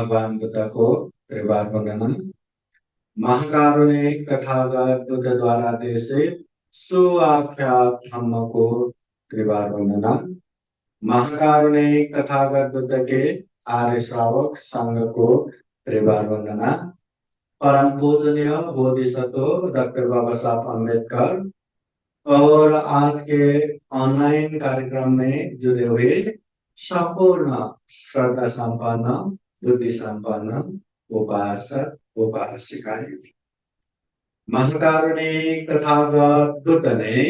भगवान बुद्ध को त्रिवार वंदनम। महाकारुणिक तथागत बुद्ध द्वारा देशित सुआख्यात धम्म को त्रिवार वंदनम। महाकारुणिक तथागत बुद्ध के आर्य श्रावक संघ को त्रिवार वंदना। परम पूजनीय बोधिसत्व डॉक्टर बाबा साहब अम्बेडकर और आज के ऑनलाइन कार्यक्रम में जुड़े हुए संपूर्ण श्रद्धा संपन्न बुद्धि संपन्न उपासक उपासिकाएं। महाकारुणिक तथागत बुद्ध ने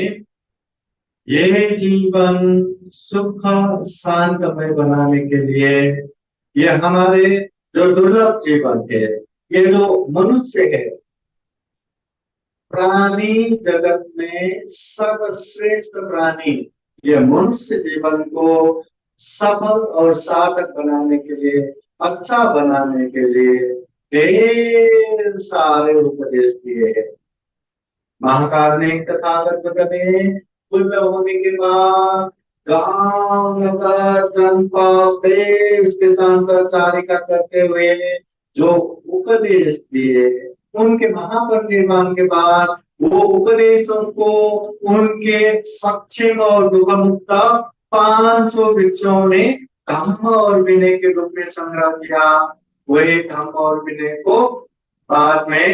ये जीवन सुख शांतमय बनाने के लिए, ये हमारे जो दुर्लभ जीवन है, ये जो मनुष्य है, प्राणी जगत में सर्वश्रेष्ठ प्राणी, ये मनुष्य जीवन को सफल और सार्थक बनाने के लिए, अच्छा बनाने के लिए ढेर सारे उपदेश दिए हैं। महाकारुणिक तथागत बुद्ध ने बुद्ध होने के बाद गांव नगर जनपद देश के संचारिका करते हुए जो उपदेश दिए, उनके महापरिनिर्वाण के बाद वो उपदेशों को उनके सक्षम और दुखमुक्त 500 भिक्षुओं ने धम्म और विनय के रूप में संग्रह किया। वही धम्म और विनय को बाद में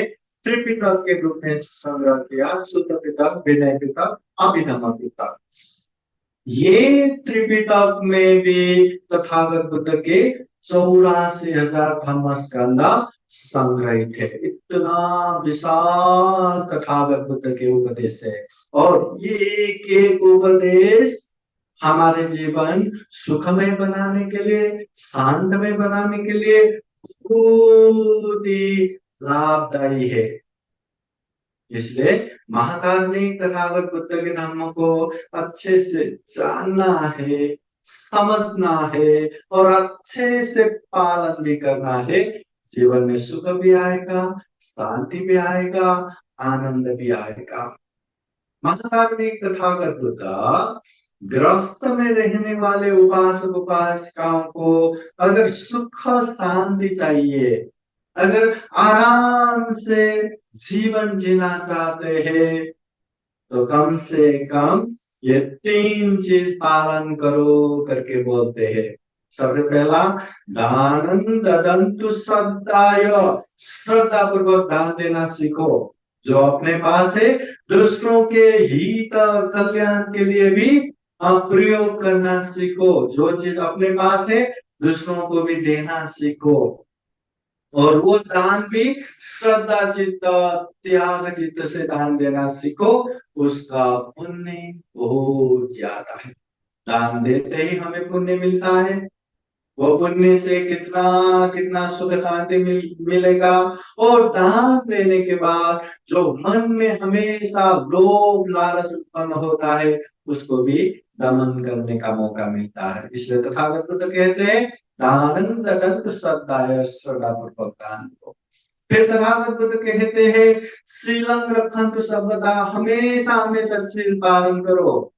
त्रिपिटक के रूप में संग्रह किया। शुद्ध पिटक, विनय पिटक, अभिधम्म पिटक। ये त्रिपिटक में भी तथागत बुद्ध के 84,000 धम्म स्कंद संग्रहित है। इतना विशाल तथागत बुद्ध के उपदेश है और ये एक एक उपदेश हमारे जीवन सुखमय बनाने के लिए, शांतमय बनाने के लिए बहुत ही लाभदायी है। इसलिए महाकारुणिक तथागत बुद्ध के धम्म को अच्छे से जानना है, समझना है और अच्छे से पालन भी करना है। जीवन में सुख भी आएगा, शांति भी आएगा, आनंद भी आएगा। महाकारुणिक तथागत बुद्ध ग्रस्त में रहने वाले उपासक उपासिकाओं को अगर सुख शांति चाहिए, अगर आराम से जीवन जीना चाहते हैं, तो कम से कम ये 3 चीज पालन करो करके बोलते हैं। सबसे पहला, दानं ददन्तु श्रद्धाय, श्रद्धा पूर्वक दान देना सीखो। जो अपने पास है दूसरों के हित कल्याण के लिए भी प्रयोग करना सीखो। जो चीज अपने पास है दूसरों को भी देना सीखो और वो दान भी श्रद्धा चित्त त्याग चित्त से दान देना सीखो। उसका पुण्य बहुत ज्यादा है। दान देते ही हमें पुण्य मिलता है। वो पुण्य से कितना कितना सुख शांति मिलेगा। और दान देने के बाद जो मन में हमेशा लोभ लालच उत्पन्न होता है, उसको भी दमन करने का मौका मिलता है। इसलिए तथागत बुद्ध कहते हैं, दानं ददन्तु श्रद्धाय, श्रद्धा पूर्वक दान को। फिर तथागत बुद्ध कहते हैं, शीलं रक्षन्तु सर्वदा, हमेशा हमेशा शील पालन करो।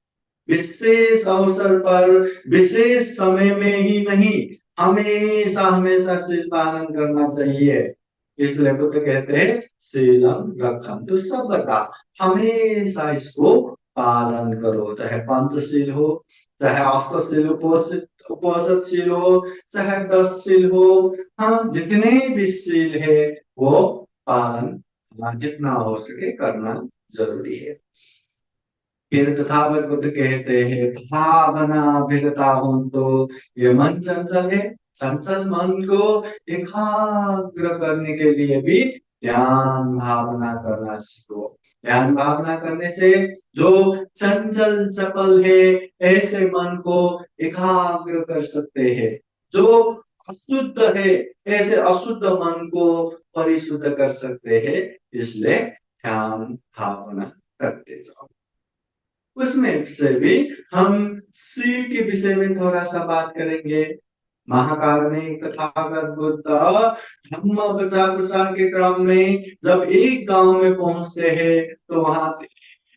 विशेष अवसर पर, विशेष समय में ही नहीं, हमेशा हमेशा शील पालन करना चाहिए। इसलिए बुद्ध कहते हैं, शीलं रक्षन्तु सर्वदा, हमेशा इसको पालन करो। चाहे पंचशील हो, चाहे अष्टशील उपोषितशील हो, चाहे 10 शील हो, हाँ जितने भी शील है वो पालन जितना हो सके करना जरूरी है। फिर तथागत बुद्ध कहते हैं, भावना भिन्नता हो तो ये मन चंचल है। चंचल मन को एकाग्र करने के लिए भी ध्यान भावना करना सीखो। ध्यान भावना करने से जो चंचल चपल है, ऐसे मन को एकाग्र कर सकते हैं। जो अशुद्ध है, ऐसे अशुद्ध मन को परिशुद्ध कर सकते हैं। इसलिए ध्यान भावना करते जाओ। उसमें से भी हम शील के विषय में थोड़ा सा बात करेंगे। महाकारुणिक तथागत बुद्ध धम्म प्रचार प्रसार के क्रम में जब एक गांव में पहुंचते हैं, तो वहां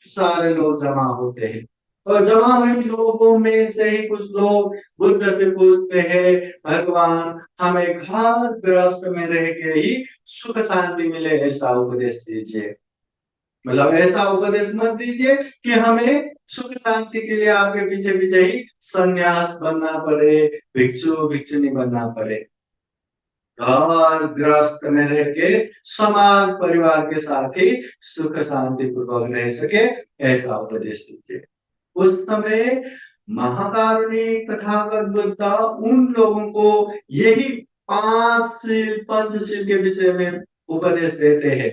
सारे लोग जमा होते हैं। और जमा हुए लोगों में से ही कुछ लोग बुद्ध से पूछते हैं, भगवान हमें घर गृहस्थ में रह के ही सुख शांति मिले, ऐसा उपदेश दीजिए। मतलब ऐसा उपदेश मत दीजिए कि हमें सुख शांति के लिए आपके पीछे पीछे ही सन्यास बनना पड़े, भिक्षु भिक्षुनी बनना पड़े। घर गृहस्थ में रह के समाज परिवार के साथ ही सुख शांति पूर्वक रह सके, ऐसा उपदेश दीजिए। उस समय महाकारुणिक तथागत बुद्ध उन लोगों को यही 5 शील पंचशील के विषय में उपदेश देते हैं।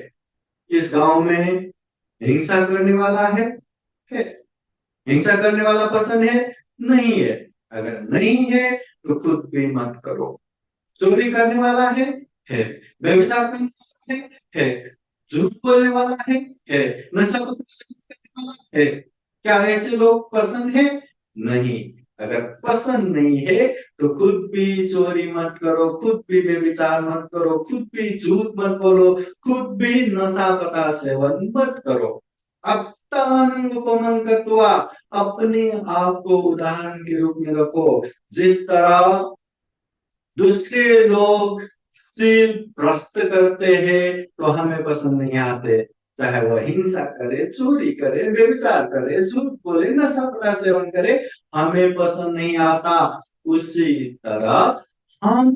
इस गांव में हिंसा करने वाला है? हिंसा करने वाला पसंद है? नहीं है। अगर नहीं है तो खुद भी मत करो। चोरी करने वाला है। व्यभिचार करने वाला है। झूठ बोलने वाला है। नशा करने वाला है। क्या ऐसे लोग पसंद है? नहीं। अगर पसंद नहीं है तो खुद भी चोरी मत करो, खुद भी व्यभिचार मत करो, खुद भी झूठ मत बोलो, खुद भी नशा पता सेवन मत करो। अत्तानं उपमं कृत्वा, अपने आप को उदाहरण के रूप में रखो। जिस तरह दूसरे लोग शील भ्रष्ट करते हैं तो हमें पसंद नहीं आते, चाहे वह हिंसा करे, चोरी करे, व्यभिचार करे, झूठ बोले, नशा पता सेवन करे, हमें पसंद नहीं आता। उसी तरह हम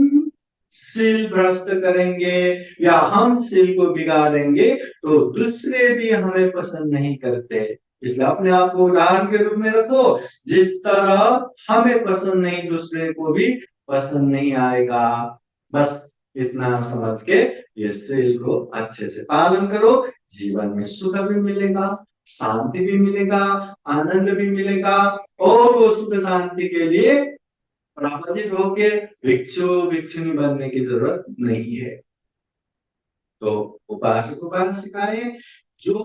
शील भ्रष्ट करेंगे या हम शील को बिगाड़ेंगे तो दूसरे भी हमें पसंद नहीं करते। इसलिए अपने आप को उदाहरण के रूप में रखो। जिस तरह हमें पसंद नहीं, दूसरे को भी पसंद नहीं आएगा। बस इतना समझ के ये शील को अच्छे से पालन करो, जीवन में सुख भी मिलेगा, शांति भी मिलेगा, आनंद भी मिलेगा। और वो सुख शांति के लिए प्रापंचिक होके भिक्षु भिक्षुनी बनने की जरूरत नहीं है। तो उपासक उपासिकाएं जो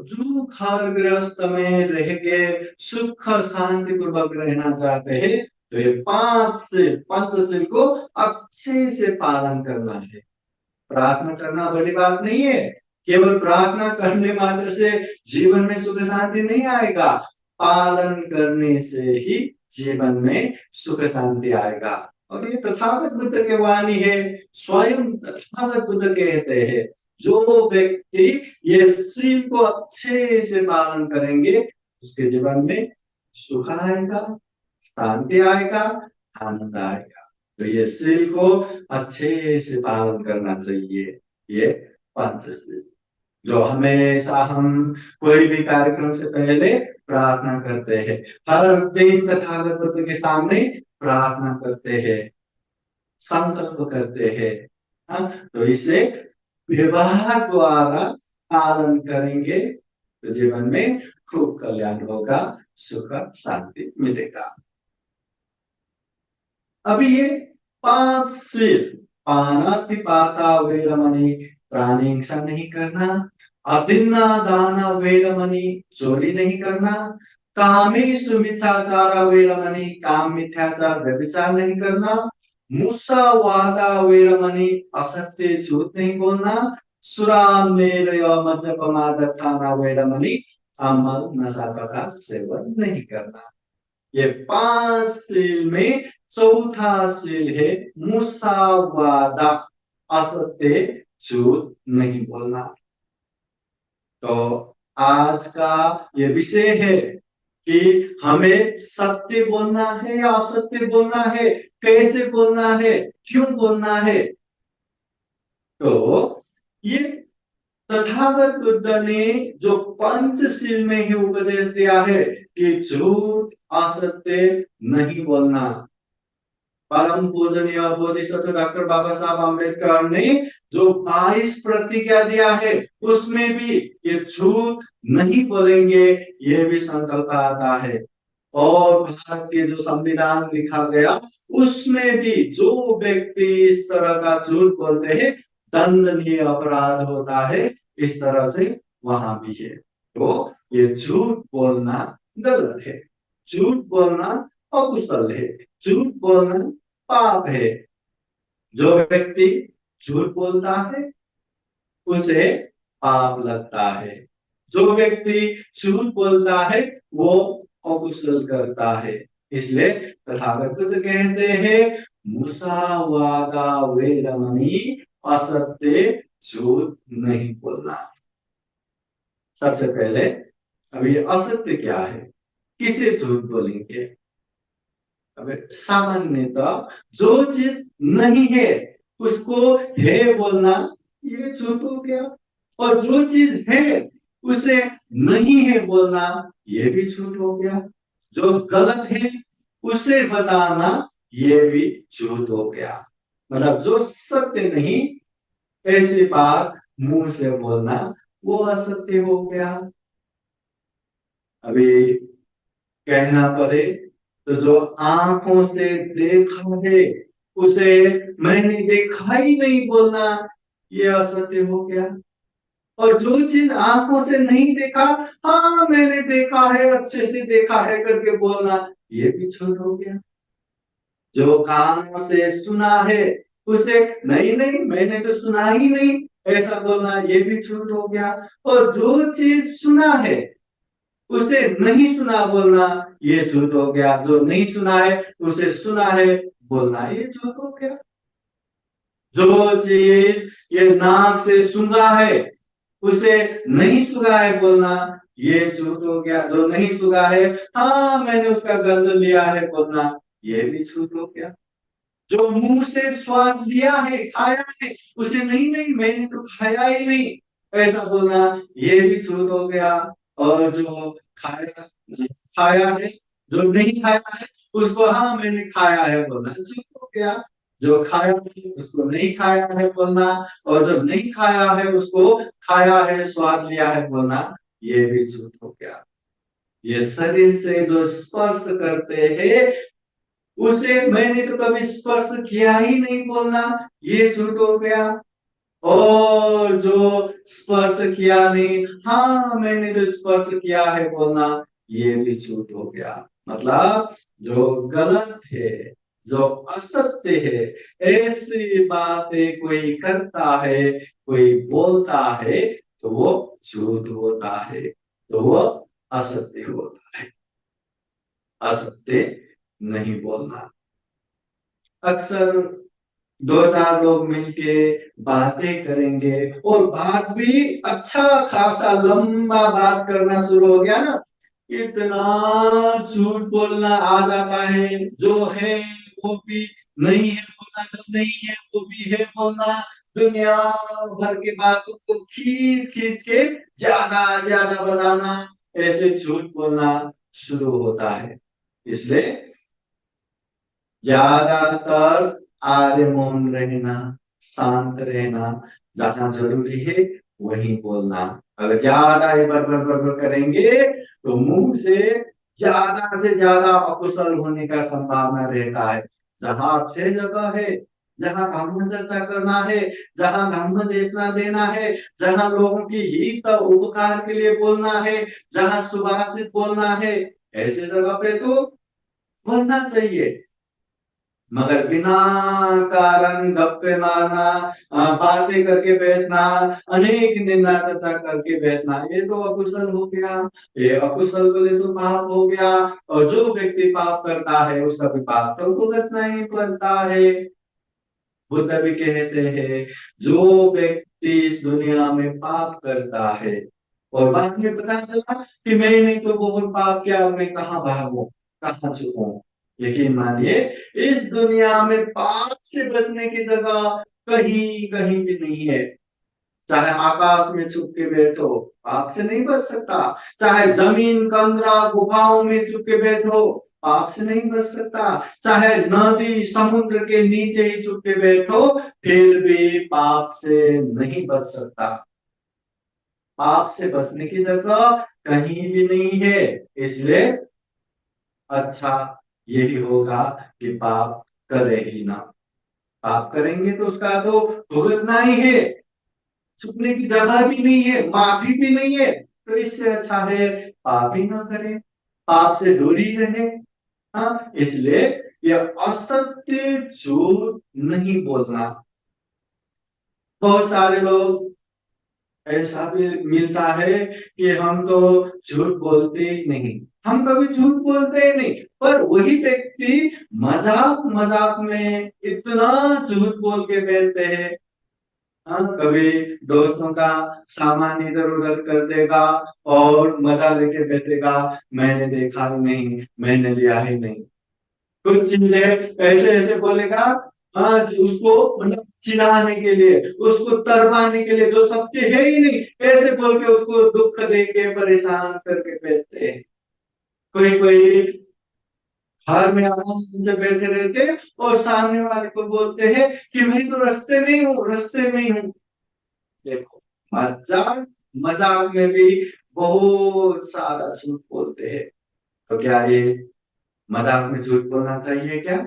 जो घर गृहस्थ में रह के सुख शांति पूर्वक रहना चाहते हैं तो ये 5 पंचशील को अच्छे से पालन करना है। प्रार्थना करना बड़ी बात नहीं है। केवल प्रार्थना करने मात्र से जीवन में सुख शांति नहीं आएगा, पालन करने से ही जीवन में सुख शांति आएगा। और ये तथागत बुद्ध की वाणी है। स्वयं तथागत बुद्ध कहते हैं, जो व्यक्ति ये शील को अच्छे से पालन करेंगे उसके जीवन में सुख आएगा, शांति आएगा, आनंद आएगा। तो ये शील को अच्छे से पालन करना चाहिए। ये पंचशील जो हमेशा हम कोई भी कार्यक्रम से पहले प्रार्थना करते हैं, हर दिन तथागत बुद्ध के सामने प्रार्थना करते हैं, संकल्प करते हैं। हाँ, तो इसे व्यवहार द्वारा पालन करेंगे तो जीवन में खूब कल्याण होगा, सुख शांति मिलेगा। अभी ये 5 शील, पानातिपाता वेरमणि, प्राणी हिंसा नहीं करना, अतिन्ना दाना वेरमणि, चोरी नहीं करना, कामेषु मिथ्याचार वेरमणि, काम मिथ्याचार व्यभिचार नहीं करना, मुसावादा वेरमणि, असत्य झूठ नहीं बोलना, सुरामेरय मद्यपमादत्थाना वेरमणि, अमल नशा का सेवन नहीं करना। ये 5 शील में चौथा शील है मुसावादा, असत्य झूठ नहीं बोलना। तो आज का ये विषय है कि हमें सत्य बोलना है या असत्य बोलना है, कैसे बोलना है, क्यों बोलना है। तो ये तथागत बुद्ध ने जो पंचशील में ही उपदेश दिया है कि झूठ असत्य नहीं बोलना। परम पूजनीय बोधिसत्व डॉक्टर बाबा साहब आम्बेडकर ने जो 22 प्रतिज्ञा दिया है उसमें भी ये झूठ नहीं बोलेंगे, ये भी संकल्प आता है। और भारत के जो संविधान लिखा गया उसमें भी जो व्यक्ति इस तरह का झूठ बोलते हैं दंडनीय अपराध होता है, इस तरह से वहां भी है। तो ये झूठ बोलना गलत है, झूठ बोलना अकुशल है, झूठ बोलना पाप है। जो व्यक्ति झूठ बोलता है उसे पाप लगता है। जो व्यक्ति झूठ बोलता है वो अकुशल करता है। इसलिए तथागत बुद्ध कहते हैं मुसावादा वेदमणि, असत्य झूठ नहीं बोलना। सबसे पहले अब ये असत्य क्या है, किसे झूठ बोलेंगे? अब सामान्यतः जो चीज नहीं है उसको है बोलना, ये झूठ हो गया। और जो चीज है उसे नहीं है बोलना, ये भी झूठ हो गया। जो गलत है उसे बताना, ये भी झूठ हो गया। मतलब जो सत्य नहीं ऐसी बात मुंह से बोलना, वो असत्य हो गया। अभी कहना पड़े तो जो आंखों से देखा है उसे मैंने देखा ही नहीं बोलना, ये असत्य हो गया। और जो चीज आंखों से नहीं देखा, हाँ मैंने देखा है, अच्छे से देखा है करके बोलना, ये भी झूठ हो गया। जो कानों से सुना है उसे नहीं नहीं मैंने तो सुना ही नहीं ऐसा बोलना, ये भी झूठ हो गया। और जो चीज सुना है उसे नहीं सुना बोलना, ये झूठ हो गया। जो नहीं सुना है उसे सुना है बोलना, ये झूठ हो गया। जो चीज ये नाक से सूंघा है उसे नहीं सूंघा है बोलना, ये झूठ हो गया। जो नहीं सूंघा है, हाँ मैंने उसका गंध लिया है बोलना, ये भी झूठ हो गया। जो मुंह से स्वाद लिया है, खाया है, उसे नहीं नहीं मैंने तो खाया ही नहीं ऐसा बोलना, ये भी झूठ हो गया। और जो खाया खाया है, जो नहीं खाया है उसको हाँ मैंने खाया है बोलना, झूठ हो गया। जो खाया है उसको नहीं खाया है बोलना, और जो नहीं खाया है उसको खाया है, स्वाद लिया है बोलना, ये भी झूठ हो गया। ये शरीर से जो स्पर्श करते हैं उसे मैंने तो कभी स्पर्श किया ही नहीं बोलना, ये झूठ हो गया। और जो स्पर्श किया नहीं, हाँ मैंने तो स्पर्श किया है बोलना, ये भी झूठ हो गया। मतलब जो गलत है, जो असत्य है, ऐसी बातें कोई करता है, कोई बोलता है, तो वो झूठ होता है, तो वो असत्य होता है। असत्य नहीं बोलना। अक्सर दो चार लोग मिलके बातें करेंगे और बात भी अच्छा खासा लंबा बात करना शुरू हो गया ना, इतना झूठ बोलना आ जाता है। जो है वो भी नहीं है बोलना, जो नहीं है वो भी है बोलना। दुनिया भर की बातों को खींच खींच के ज्यादा ज्यादा बताना, ऐसे झूठ बोलना शुरू होता है। इसलिए ज्यादातर आर्य मौन रहना, शांत रहना, जहां जरूरी है वही बोलना। अगर ज्यादा ही बड़बड़ करेंगे तो मुंह से ज्यादा अकुशल होने का संभावना रहता है। जहां अच्छे जगह है, जहां धर्म चर्चा करना है, जहां धर्म देशना देना है, जहां लोगों की हित और उपकार के लिए बोलना है, जहां सुभाषित बोलना है, ऐसे जगह पे तो बोलना चाहिए। मगर बिना कारण गप्पे मारना, बातें करके बैठना, अनेक निंदा चर्चा करके बैठना, ये तो अकुशल हो गया। ये अकुशल बोले तो पाप हो गया। और जो व्यक्ति पाप करता है उसका भी पाप तो भुगतना ही पड़ता है। बुद्ध भी कहते हैं जो व्यक्ति इस दुनिया में पाप करता है और बाद में पता चला कि मैंने तो बहुत पाप किया, मैं कहाँ भागूं, कहाँ छुपूं, यकीन मानिए इस दुनिया में पाप से बचने की जगह कहीं कहीं भी नहीं है। चाहे आकाश में छुप के बैठो, पाप से नहीं बच सकता। चाहे जमीन कंदरा गुफाओं में छुप के बैठो, पाप से नहीं बच सकता। चाहे नदी समुद्र के नीचे ही छुप के बैठो, फिर भी पाप से नहीं बच सकता। पाप से बचने की जगह कहीं भी नहीं है। इसलिए अच्छा यही होगा कि पाप करे ही ना। पाप करेंगे तो उसका तो भुगतना ही है, छुपने की जगह भी नहीं है, माफी भी नहीं है। तो इससे अच्छा है पाप ही ना करें, पाप से दूरी रहे। हाँ, इसलिए यह असत्य झूठ नहीं बोलना। बहुत सारे लोग ऐसा भी मिलता है कि हम तो झूठ बोलते ही नहीं, हम कभी झूठ बोलते ही नहीं। पर वही व्यक्ति मजाक मजाक में इतना झूठ बोल के देते हैं। हाँ, कभी दोस्तों का सामान इधर उधर कर देगा और मजा लेके बैठेगा, मैंने देखा ही नहीं, मैंने लिया ही नहीं। कुछ चीजें ऐसे ऐसे बोलेगा, हाँ जी, उसको मतलब चिढ़ाने के लिए, उसको तरवाने के लिए, जो सत्य है ही नहीं, ऐसे बोल के उसको दुख दे के परेशान करके बैठते हैं। कोई कोई घर में आराम से बैठे रहते और सामने वाले को बोलते हैं कि मैं तो रास्ते में ही हूँ, रास्ते में ही हूँ। देखो, मजाक मजाक में भी बहुत सारा झूठ बोलते हैं। तो क्या ये मजाक में झूठ बोलना चाहिए क्या?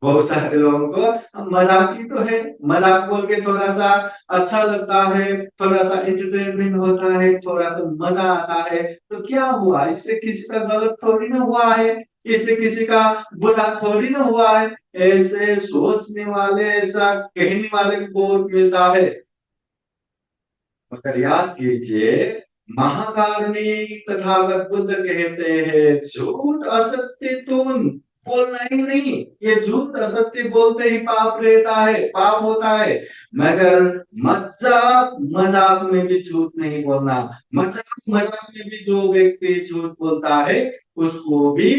बहुत सारे लोगों को मजाक ही तो है, मजाक बोल के थोड़ा सा अच्छा लगता है, थोड़ा सा एंटरटेनमेंट होता है, थोड़ा सा मजा आता है, तो क्या हुआ? इससे किसी का गलत थोड़ी ना हुआ है, इससे किसी का बुरा थोड़ी ना हुआ है। ऐसे सोचने वाले, ऐसा कहने वाले को बहुत मिलता है। मगर याद कीजिए, महाकारुणी तथागत बुद्ध कहते हैं, झूठ असत्य तुम बोलना ही नहीं। ये झूठ असत्य बोलते ही पाप रहता है, पाप होता है। मगर मजाक मजाक में भी झूठ नहीं बोलना। मजाक मजाक में भी जो व्यक्ति झूठ बोलता है, उसको भी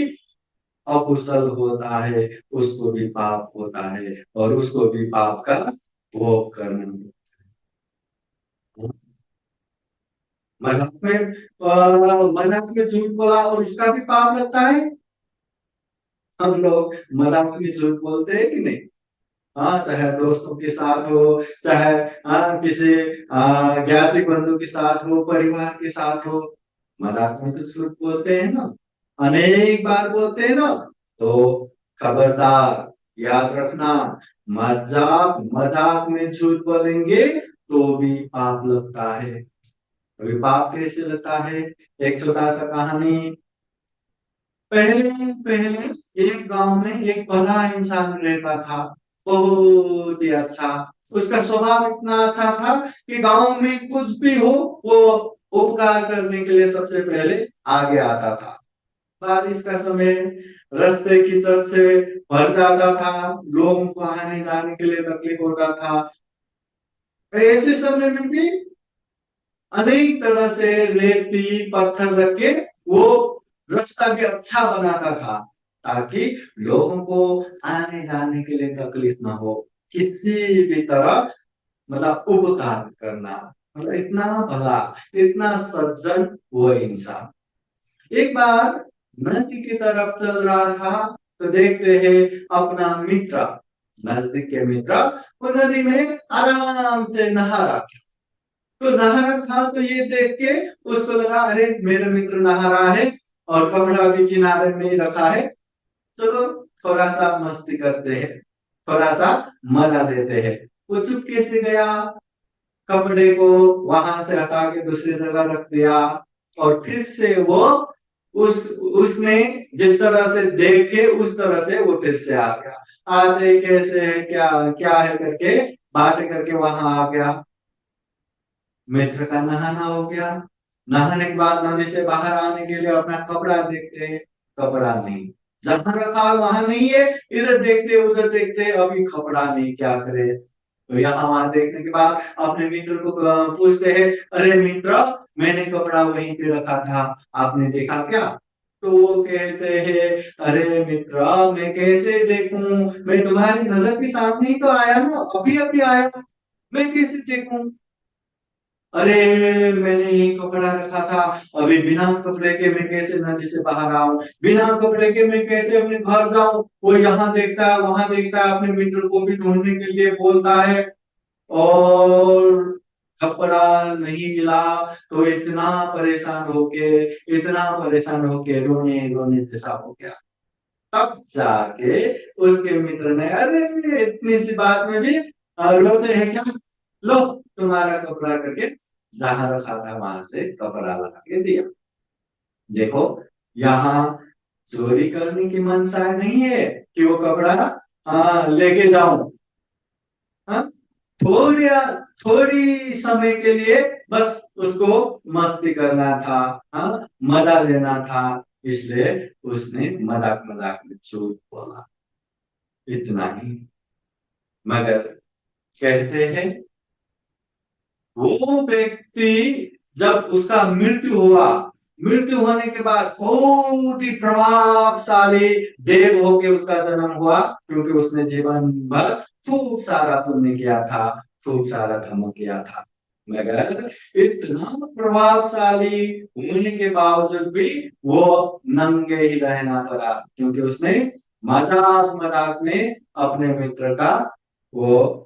अकुशल होता है, उसको भी पाप होता है, और उसको भी पाप का भोग करना होता है। मजाक में मजाक में झूठ बोला और उसका भी पाप लगता है। हम लोग मजाक में झूठ बोलते हैं कि नहीं? हाँ, चाहे दोस्तों के साथ हो, चाहे किसी ज्ञाति बंधु के साथ हो, परिवार के साथ हो, मजाक में तो झूठ बोलते हैं ना, अनेक बार बोलते हैं ना। तो खबरदार, याद रखना, मजाक मजाक में झूठ बोलेंगे तो भी पाप लगता है। अभी पाप कैसे लगता है? एक छोटा सा कहानी। पहले पहले एक गांव में एक भला इंसान रहता था, बहुत ही अच्छा। उसका स्वभाव इतना अच्छा था कि गांव में कुछ भी हो, वो उपकार करने के लिए सबसे पहले आगे आता था। बारिश का समय, रास्ते कीचड़ से भर जाता था, लोगों को आने जाने के लिए तकलीफ होता था। ऐसे समय में भी अनेक तरह से रेती पत्थर रख के वो रास्ता भी अच्छा बनाता था, ताकि लोगों को आने जाने के लिए तकलीफ ना हो। किसी भी तरह मतलब उपकार करना, मतलब इतना भला, इतना सज्जन वो इंसान। एक बार नदी की तरफ चल रहा था, तो देखते हैं अपना मित्र, नजदीक के मित्र, वो नदी में आराम से नहा रहा। तो नहा रखा तो ये देख के उसको लगा, अरे मेरा मित्र नहा रहा है और कपड़ा भी किनारे में ही रखा है, चलो थोड़ा सा मस्ती करते हैं, थोड़ा सा मजा देते हैं। वो चुपके से गया, कपड़े को वहां से हटा के दूसरी जगह रख दिया, और फिर से वो उस उसने जिस तरह से देखे उस तरह से वो फिर से आ गया। आते कैसे है, क्या क्या है करके बातें करके वहां आ गया। मित्र का नहाना हो गया। नहाने के बाद नदी से बाहर आने के लिए अपना कपड़ा देखते हैं, कपड़ा नहीं, जहां रखा वहां नहीं है, इधर देखते उधर देखते, अभी कपड़ा नहीं, क्या करे? तो यहाँ वहां देखने के बाद अपने मित्र को पूछते हैं, अरे मित्र, मैंने कपड़ा वहीं पे रखा था, आपने देखा क्या? तो वो कहते हैं, अरे मित्र, मैं कैसे देखूं, मैं तुम्हारी नजर के सामने ही तो आया ना, अभी अभी आया, मैं कैसे देखूं? अरे मैंने ये कपड़ा रखा था, अभी बिना कपड़े के मैं कैसे नदी से बाहर आऊं, बिना कपड़े के मैं कैसे अपने घर जाऊं? वो यहाँ देखता है वहां देखता है, अपने मित्र को भी ढूंढने के लिए बोलता है, और कपड़ा नहीं मिला। तो इतना परेशान होके रोने रोने जैसा हो गया। तब जाके उसके मित्र ने, अरे इतनी सी बात में भी रोते हैं क्या, लो तुम्हारा कपड़ा करके जहां रखा था वहां से कपड़ा लगा के दिया। देखो, यहाँ चोरी करने की मंशा नहीं है कि वो कपड़ा लेके जाऊं, हाँ? थोड़ी थोड़ी समय के लिए बस उसको मस्ती करना था, हाँ, मजा लेना था, इसलिए उसने मजाक मजाक में झूठ बोला, इतना ही। मगर कहते हैं वो व्यक्ति जब उसका मृत्यु हुआ, मृत्यु होने के बाद बहुत ही प्रभावशाली देव होके उसका जन्म हुआ, क्योंकि उसने जीवन भर खूब सारा पुण्य किया था, खूब सारा धर्म किया था। मगर इतना प्रभावशाली होने के बावजूद भी वो नंगे ही रहना पड़ा, क्योंकि उसने मजाक मजाक में अपने मित्र का वो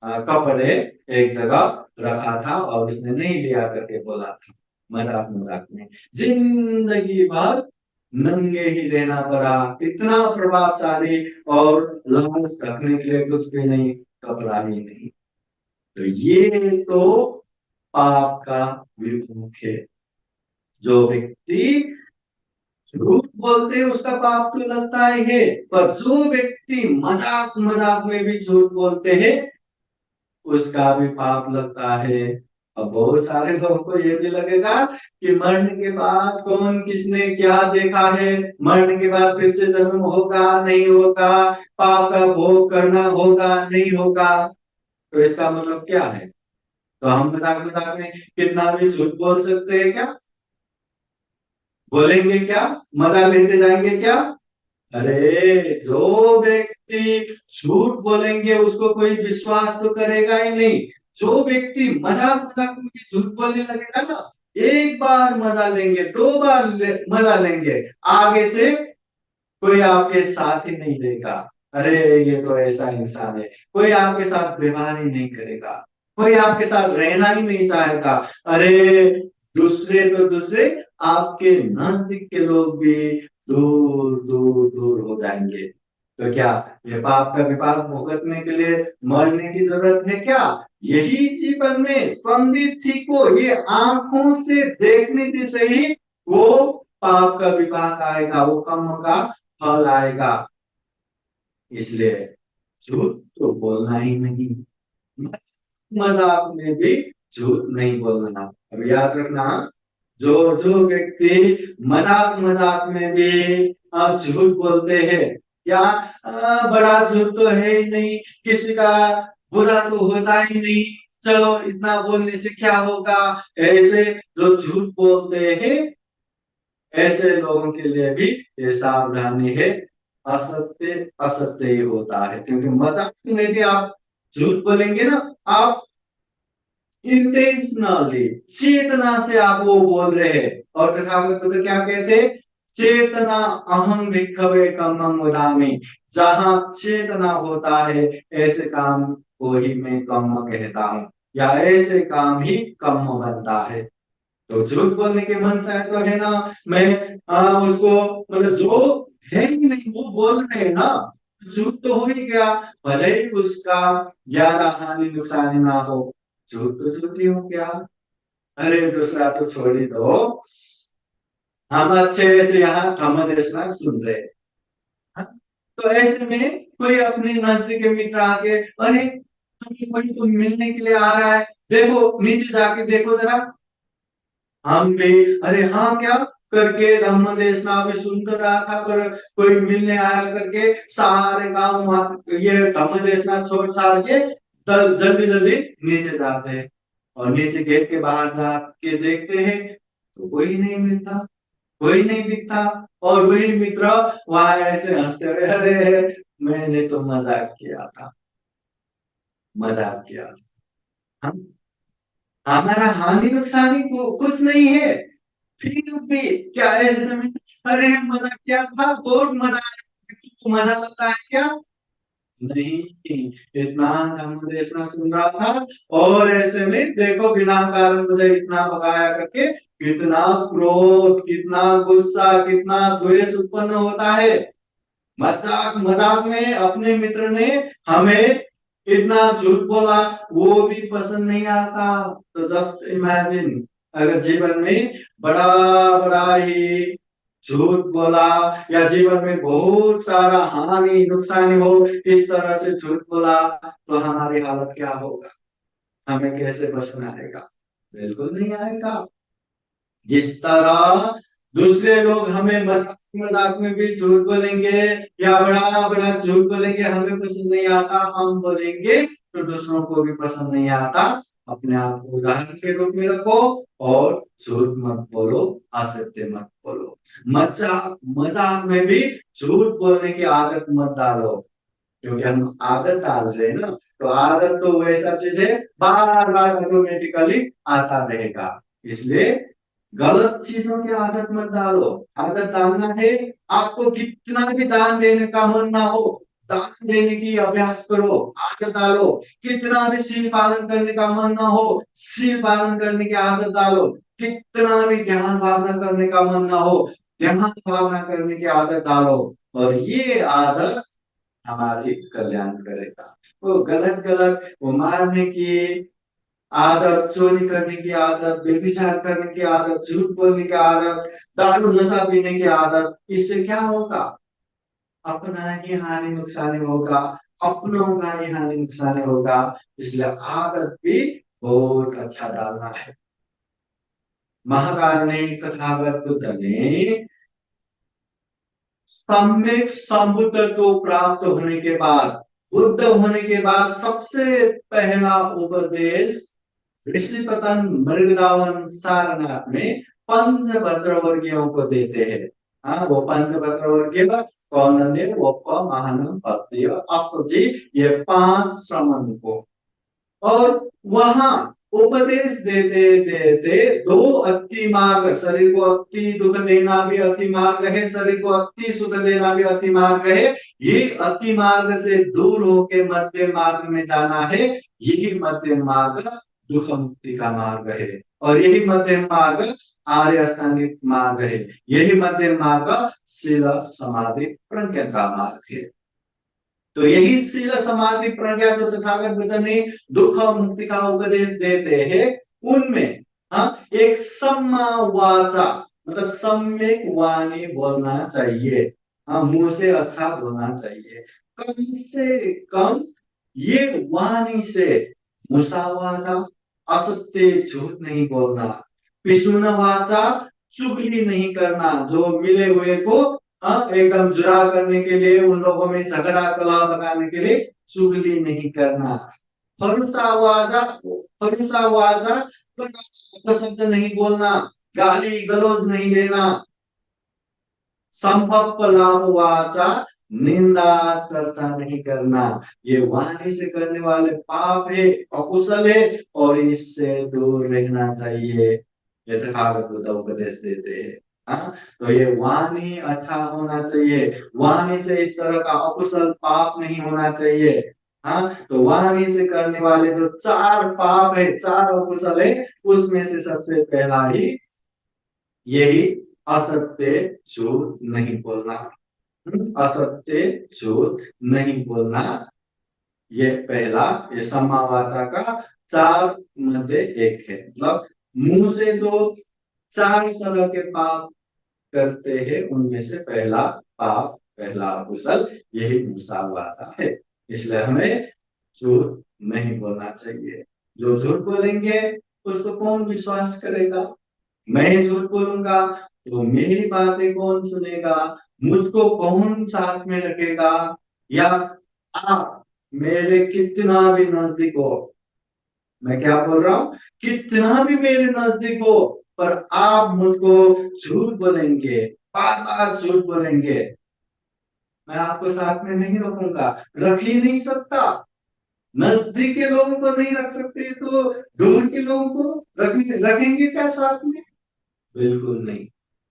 कपड़े एक जगह रखा था और उसने नहीं लिया करके बोला था, मजाक मजाक में जिंदगी भर नंगे ही रहना पड़ा, इतना प्रभावशाली, और लाश रखने के लिए कुछ भी नहीं, कपड़ा ही नहीं। तो ये तो पाप का विमुख है। जो व्यक्ति झूठ बोलते हैं उसका पाप तो लगता है, पर जो व्यक्ति मजाक मजाक में भी झूठ बोलते हैं उसका भी पाप लगता है। अब बहुत सारे लोगों को ये भी लगेगा कि मरने के बाद कौन किसने क्या देखा है, मरने के बाद फिर से जन्म होगा नहीं होगा, पाप का भोग करना होगा नहीं होगा। तो इसका मतलब क्या है? तो हम मजाक मजाक में कितना भी झूठ बोल सकते हैं क्या? बोलेंगे क्या? मजा लेते जाएंगे क्या? अरे जो व्यक्ति झूठ बोलेंगे उसको कोई विश्वास तो करेगा ही नहीं। जो व्यक्ति मजाक मजाक में भी झूठ बोलने लगेगा ना, एक बार मजा लेंगे, दो बार मजा लेंगे, आगे से कोई आपके साथ ही नहीं देगा। अरे ये तो ऐसा इंसान है, कोई आपके साथ व्यवहार ही नहीं करेगा, कोई आपके साथ रहना ही नहीं चाहेगा। अरे दूसरे तो दूसरे, आपके नजदीक के लोग भी दूर दूर दूर हो जाएंगे। तो क्या ये पाप का विपाक भुगतने के लिए मरने की जरूरत है क्या? यही जीवन में संदिग्ध को ये आंखों से देखने से ही वो पाप का विपाक आएगा, वो कर्म का फल आएगा। इसलिए झूठ तो बोलना ही नहीं, मजाक में भी झूठ नहीं बोलना। अब याद रखना, जो जो व्यक्ति मजाक मजाक में भी झूठ बोलते हैं, या बड़ा झूठ तो है ही नहीं, किसी का बुरा तो होता ही नहीं, चलो इतना बोलने से क्या होगा, ऐसे जो झूठ बोलते हैं ऐसे लोगों के लिए भी ये सावधानी है। असत्य असत्य ही होता है, क्योंकि मजाक में भी आप झूठ बोलेंगे ना, आप इंटेंशनली, चेतना से आप वो बोल रहे हैं। और तथागत तो क्या कहते हैं? चेतना अहम भिक्खवे कम्मं वदामि। जहां चेतना होता है ऐसे काम को ही मैं कम्म कहता हूँ, या ऐसे काम ही कम्म बनता है। तो झूठ बोलने के मन से तो है ना, मैं उसको, मतलब जो है ही नहीं वो बोल रहे हैं ना, झूठ तो हो ही गया, भले ही उसका ज्यादा हानि नुकसान ना हो, झूठ तो झूठ ही हो गया। अरे दूसरा तो छोड़ ही दो, हम अच्छे से यहाँ धम्म देशना सुन रहे हैं, हाँ? तो ऐसे में कोई अपने नजदीक के मित्र आके, अरे तुम्हें कोई तो मिलने के लिए आ रहा है, देखो नीचे जाके देखो जरा। हम भी अरे हाँ क्या करके धम्म देशना भी सुनकर रहा था, पर कोई मिलने आया करके सारे काम ये धम्म देशना छोड़ छाड़ के जल्दी जल्दी नीचे जाते हैं, और नीचे गेट के बाहर जाके देखते हैं तो कोई नहीं मिलता, कोई नहीं दिखता। और वही मित्र वहां ऐसे हंसते हुए, अरे मैंने तो मजाक किया था, मजाक किया था, हम हमारा हानि नुकसानी को कुछ नहीं है, फिर भी क्या है ऐसे में, अरे मजा क्या था, बहुत मजा आया, तो मजा लगता है क्या? नहीं, इतना हम देखना सुन रहा था, और ऐसे में देखो बिना कारण मुझे इतना भगाया करके, कितना क्रोध, कितना गुस्सा, कितना द्वेष उत्पन्न होता है। मजाक मजाक में अपने मित्र ने हमें इतना झूठ बोला, वो भी पसंद नहीं आता। तो जस्ट इमेजिन, अगर जीवन में बड़ा बड़ा ही झूठ बोला या जीवन में बहुत सारा हानि नुकसान हो, इस तरह से झूठ बोला तो हमारी हालत क्या होगा? हमें कैसे बचना आएगा? बिल्कुल नहीं आएगा। जिस तरह दूसरे लोग हमें मजाक मजाक में भी झूठ बोलेंगे या बड़ा बड़ा झूठ बोलेंगे, हमें पसंद नहीं आता, हम बोलेंगे तो दूसरों को भी पसंद नहीं आता। अपने आप को उदाहरण के रूप में रखो और झूठ मत बोलो, असत्य मत बोलो। मजाक मजाक में भी झूठ बोलने की आदत मत डालो, क्योंकि हम आदत डाल रहे हैं ना, तो आदत तो वैसा चीज है बार बार ऑटोमेटिकली आता रहेगा। इसलिए गलत चीजों की आदत मत डालो। आदत डालना है, आपको कितना भी दान देने का मन ना हो, दान देने की अभ्यास करो, आदत डालो। कितना भी सील पालन करने का मन ना हो, सील पालन करने की आदत डालो। कितना भी ध्यान भावना करने का मन ना हो, ध्यान भावना करने की आदत डालो। और ये आदत हमारी कल्याण करेगा। वो गलत गलत वो मारने की आदत, चोरी करने की आदत, व्यभिचार करने की आदत, झूठ बोलने की आदत, दारू नशा पीने की आदत, इससे क्या होगा? अपना ही हानि नुकसान होगा, अपनों का ही हानि नुकसान होगा। इसलिए आदत भी बहुत अच्छा डालना है। महाकारुणी तथागत बुद्ध ने सम्यक संबुद्धत्व प्राप्त होने के बाद, बुद्ध होने के बाद सबसे पहला उपदेश ऋषिपतन मृगदावन सारनाथ में पंचभद्र वर्गियों को देते हैं। हाँ, वो पंचभद्र वर्गीय कौन है? वो महान भक्ति अश्वजी, ये 5 श्रमण को। और वहां उपदेश देते देते दो अति मार्ग, शरीर को अति दुख देना भी अति मार्ग है, शरीर को अति सुख देना भी अति मार्ग है। ये अति मार्ग से दूर होके मध्य मार्ग में जाना है। यही मध्य मार्ग दुख मुक्ति का मार्ग है, और यही मध्य मार्ग आर्य अष्टांगिक मार्ग है। यही मध्य मार्ग शील समाधि प्रज्ञा का मार्ग है। तो यही शील समाधि प्रज्ञा जो तथागत बुद्ध ने दुख और मुक्ति का उपदेश देते हैं, उनमें एक सम्मा वाचा, मतलब सम्यक वाणी बोलना चाहिए। मुंह से अच्छा बोलना चाहिए। कम से कम ये वाणी से मुसावादा, असत्य झूठ नहीं बोलना, पिसुन वाचा, चुगली नहीं करना, जो मिले हुए को एकदम जुड़ा करने के लिए, उन लोगों में झगड़ा कलह लगाने के लिए चुगली नहीं करना। फरुसा वाजा, फरुसा वाजा शब्द नहीं बोलना, गाली गलौज नहीं देना। संभव लाभ वाचा, निंदा चर्चा नहीं करना। ये वाणी से करने वाले पाप है, अकुशल है, और इससे दूर रहना चाहिए। ये तथागत बुद्ध उपदेश देते हैं। तो ये वाणी अच्छा होना चाहिए, वाणी से इस तरह का अकुशल पाप नहीं होना चाहिए। तो वाणी से करने वाले जो 4 पाप है, 4 अकुशल है, उसमें से सबसे पहला ही यही असत्य झूठ नहीं बोलना। असत्य झूठ नहीं बोलना, ये पहला, ये सम्मावाचा का 4 मध्य एक है। मतलब मुंह से जो 4 तरह के पाप करते हैं, उनमें से पहला पाप, पहला कुशल यही मुसावादा है। इसलिए हमें झूठ नहीं बोलना चाहिए। जो झूठ बोलेंगे उसको कौन विश्वास करेगा? मैं झूठ बोलूंगा तो मेरी बातें कौन सुनेगा? मुझको कौन साथ में रखेगा? या आप मेरे कितना भी नजदीक हो, मैं क्या बोल रहा हूं, कितना भी मेरे नजदीक हो, पर आप मुझको झूठ बोलेंगे, बार बार झूठ बोलेंगे, मैं आपको साथ में नहीं रखूंगा। रख ही नहीं सकता। नजदीक के लोगों को नहीं रख सकते, तो दूर के लोगों को रखेंगे क्या साथ में? बिल्कुल नहीं।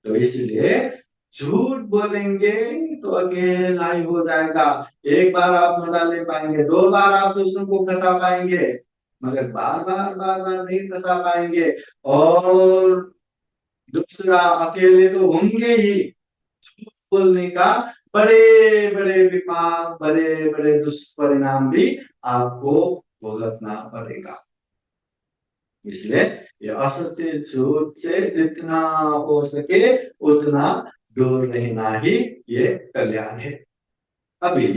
तो इसलिए झूठ बोलेंगे तो अकेला ही हो जाएगा। एक बार आप मजा ले पाएंगे, 2 बार आप दूसरों को फंसा पाएंगे, मगर बार बार नहीं फंसा पाएंगे। और दूसरा, अकेले तो होंगे ही, झूठ बोलने का बड़े बड़े विपाक, बड़े बड़े दुष्परिणाम भी आपको भुगतना पड़ेगा। इसलिए ये असत्य झूठ से जितना हो सके उतना दूर रहना ही ये कल्याण है। अभी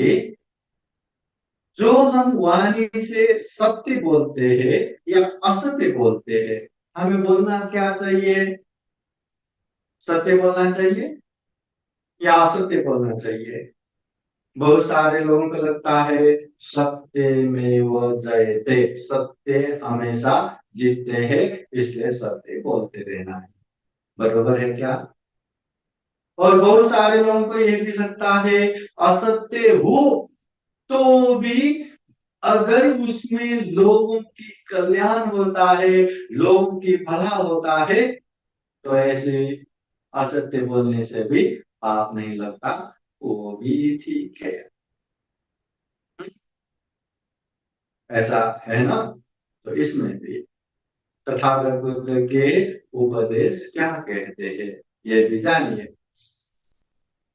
जो हम वाणी से सत्य बोलते हैं या असत्य बोलते हैं, हमें बोलना क्या चाहिए? सत्य बोलना चाहिए या असत्य बोलना चाहिए? बहुत सारे लोगों को लगता है सत्य में वो जयते, सत्य हमेशा जीतते हैं, इसलिए सत्य बोलते रहना है। बरोबर है क्या? और बहुत सारे लोगों को यह भी लगता है असत्य हो तो भी अगर उसमें लोगों की कल्याण होता है, लोगों की भला होता है, तो ऐसे असत्य बोलने से भी पाप नहीं लगता, वो भी ठीक है। ऐसा है ना? तो इसमें भी तथागत बुद्ध के उपदेश क्या कहते हैं, ये भी जानिए।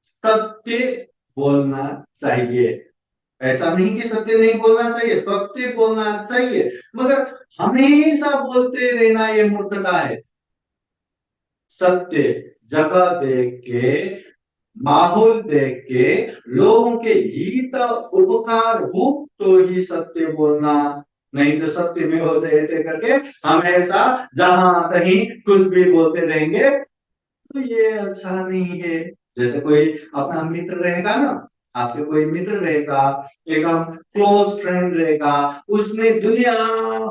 सत्य बोलना चाहिए, ऐसा नहीं कि सत्य नहीं बोलना चाहिए, सत्य बोलना चाहिए, मगर हमेशा बोलते रहना ये मूर्खता है। सत्य जगह देख के, माहौल देख के, लोगों के हित उपकार हो तो ही सत्य बोलना, नहीं तो सत्य में हो जाते करके हमेशा जहां कहीं कुछ भी बोलते रहेंगे, तो ये अच्छा नहीं है। जैसे कोई अपना मित्र रहेगा ना, आपके कोई मित्र रहेगा, एकदम क्लोज फ्रेंड रहेगा, उसने दुनिया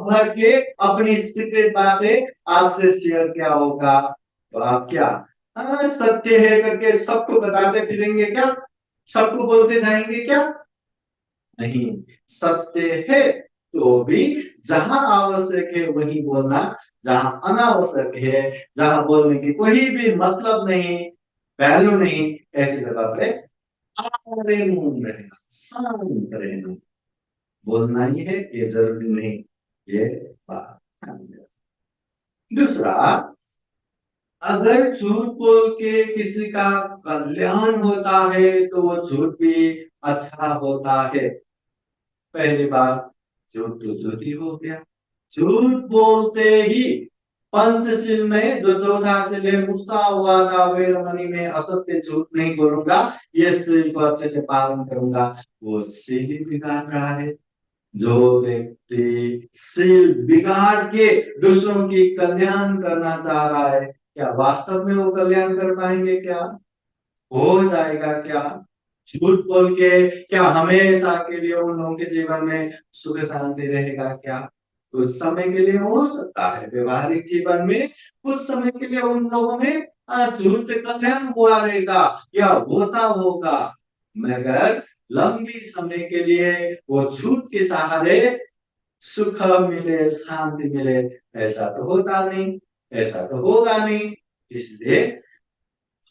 भर के अपनी सीक्रेट बातें आपसे शेयर किया होगा, तो आप क्या सत्य है करके सबको बताते फिरेंगे क्या? सबको बोलते जाएंगे क्या? नहीं, सत्य है तो भी जहां आवश्यक है वही बोलना, जहां अनावश्यक है, जहां बोलने की कोई भी मतलब नहीं, वैल्यू नहीं, ऐसी जगह पे आरे मौन रहना, शांत रहना, बोलना ही है ये जरूरी नहीं, ये बात ध्यान में रखना। दूसरा, अगर झूठ बोल के किसी का कल्याण होता है तो वो झूठ भी अच्छा होता है। पहली बात, झूठ तो झूठ ही हो गया। झूठ बोलते ही पंचशील में जो 14 से ले मुस्सा हुआ था, वेदमणि में असत्य झूठ नहीं बोलूंगा, ये सील को अच्छे से पालन करूंगा, वो सील ही बिगाड़ रहा है। जो व्यक्ति सील बिगाड़ के दूसरों की कल्याण करना चाह रहा है, क्या वास्तव में वो कल्याण कर पाएंगे? क्या हो जाएगा? क्या झूठ बोल के क्या हमेशा के लिए उन लोगों के जीवन में सुख शांति रहेगा? क्या कुछ समय के लिए हो सकता है, व्यवहारिक जीवन में कुछ समय के लिए उन लोगों में झूठ से कल्याण हुआ रहेगा या होता होगा, मगर लंबी समय के लिए वो झूठ के सहारे सुख मिले, शांति मिले, ऐसा तो होता नहीं, ऐसा तो होगा नहीं। इसलिए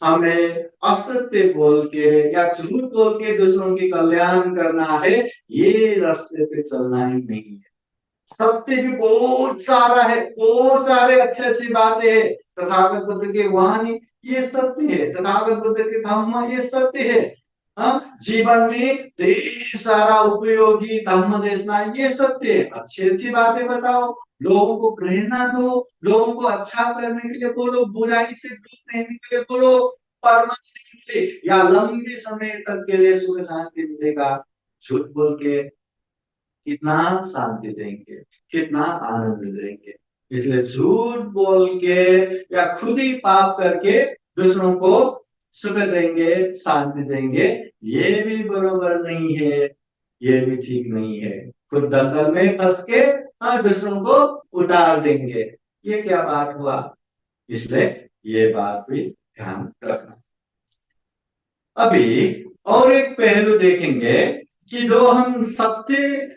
हमें असत्य बोल के या झूठ बोल के दूसरों की कल्याण करना है, ये रास्ते पे चलना ही नहीं है। सत्य भी बहुत सारा है, बहुत सारे अच्छी अच्छी बातें हैं तथागत बुद्ध के वाणी, ये सत्य है, तथागत बुद्ध के धम्म ये सत्य है। जीवन में ढेर सारा उपयोगी धम्म देशना ये सत्य है, अच्छी अच्छी बातें बताओ, लोगों को प्रेरणा दो, लोगों को अच्छा करने के लिए बोलो, बुराई से दूर रहने के लिए बोलो, परमानेंट के लिए या लंबे समय तक के लिए सुख शांति मिलेगा। झूठ बोल के कितना शांति देंगे, कितना आनंद देंगे। इसलिए झूठ बोल के या खुद ही पाप करके दूसरों को सुख देंगे, शांति देंगे, ये भी बरोबर नहीं है, ये भी ठीक नहीं है। खुद दलदल में फंस के दूसरों को उतार देंगे, ये क्या बात हुआ? इसलिए ये बात भी ध्यान रखना। अभी और एक पहलू देखेंगे कि जो हम सत्य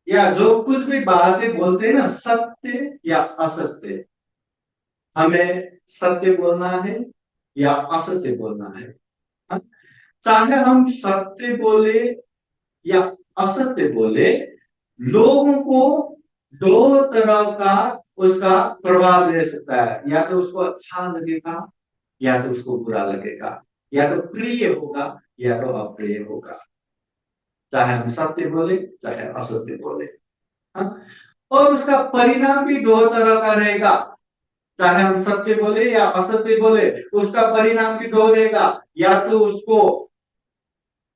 या जो कुछ भी बातें बोलते हैं ना, सत्य या असत्य, हमें सत्य बोलना है या असत्य बोलना है। हाँ? चाहे हम सत्य बोले या असत्य बोले, लोगों को दो तरह का उसका प्रभाव ले सकता है, या तो उसको अच्छा लगेगा या तो उसको बुरा लगेगा, या तो प्रिय होगा या तो अप्रिय होगा, चाहे हम सत्य बोले चाहे असत्य बोले। हाँ? और उसका परिणाम भी दो तरह का रहेगा। चाहे हम सत्य बोले या असत्य बोले, उसका परिणाम भी दो रहेगा, या तो उसको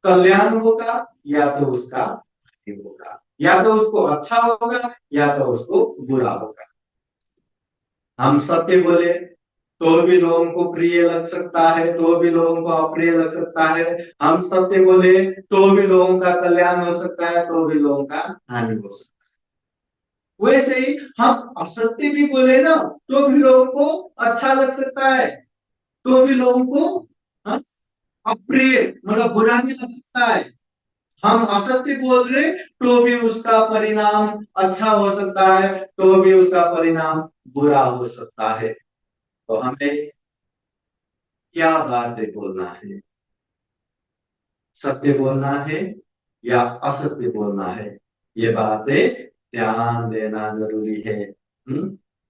कल्याण होगा या तो उसका हानि होगा, या तो उसको अच्छा होगा या तो उसको बुरा होगा। हम सत्य बोले तो भी लोगों को प्रिय लग सकता है, तो भी लोगों को अप्रिय लग सकता है। हम सत्य बोले तो भी लोगों का कल्याण हो सकता है, तो भी लोगों का हानि हो सकता है। वैसे ही हम असत्य भी बोले ना, तो भी लोगों को अच्छा लग सकता है, तो भी लोगों को हाँ, अप्रिय मतलब बुरा भी लग सकता है। हम असत्य बोल रहे तो भी उसका परिणाम अच्छा हो सकता है, तो भी उसका परिणाम बुरा हो सकता है। तो हमें क्या बातें बोलना है, सत्य बोलना है या असत्य बोलना है, ये बातें ध्यान देना जरूरी है।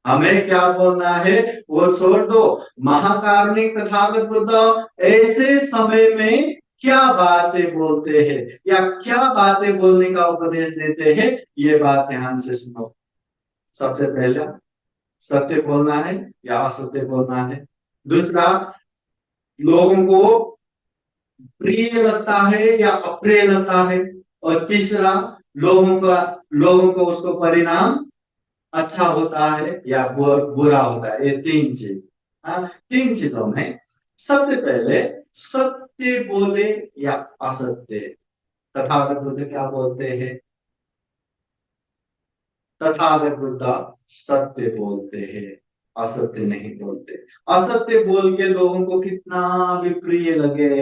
हमें क्या बोलना है वो छोड़ दो। महाकारुणिक तथागत बुद्ध ऐसे समय में क्या बातें बोलते हैं या क्या बातें बोलने का उपदेश देते हैं, ये बात ध्यान से सुनो। सबसे पहला, सत्य बोलना है या असत्य बोलना है। दूसरा, लोगों को प्रिय लगता है या अप्रिय लगता है। और तीसरा, लोगों को उसको परिणाम अच्छा होता है या बुरा होता है। ये तीन चीज, हाँ, तीन चीजों में सबसे पहले सत्य बोले या असत्य। तथागत बुद्ध क्या बोलते हैं? तथागत बुद्ध सत्य बोलते हैं, असत्य नहीं बोलते। असत्य बोल के लोगों को कितना भी प्रिय लगे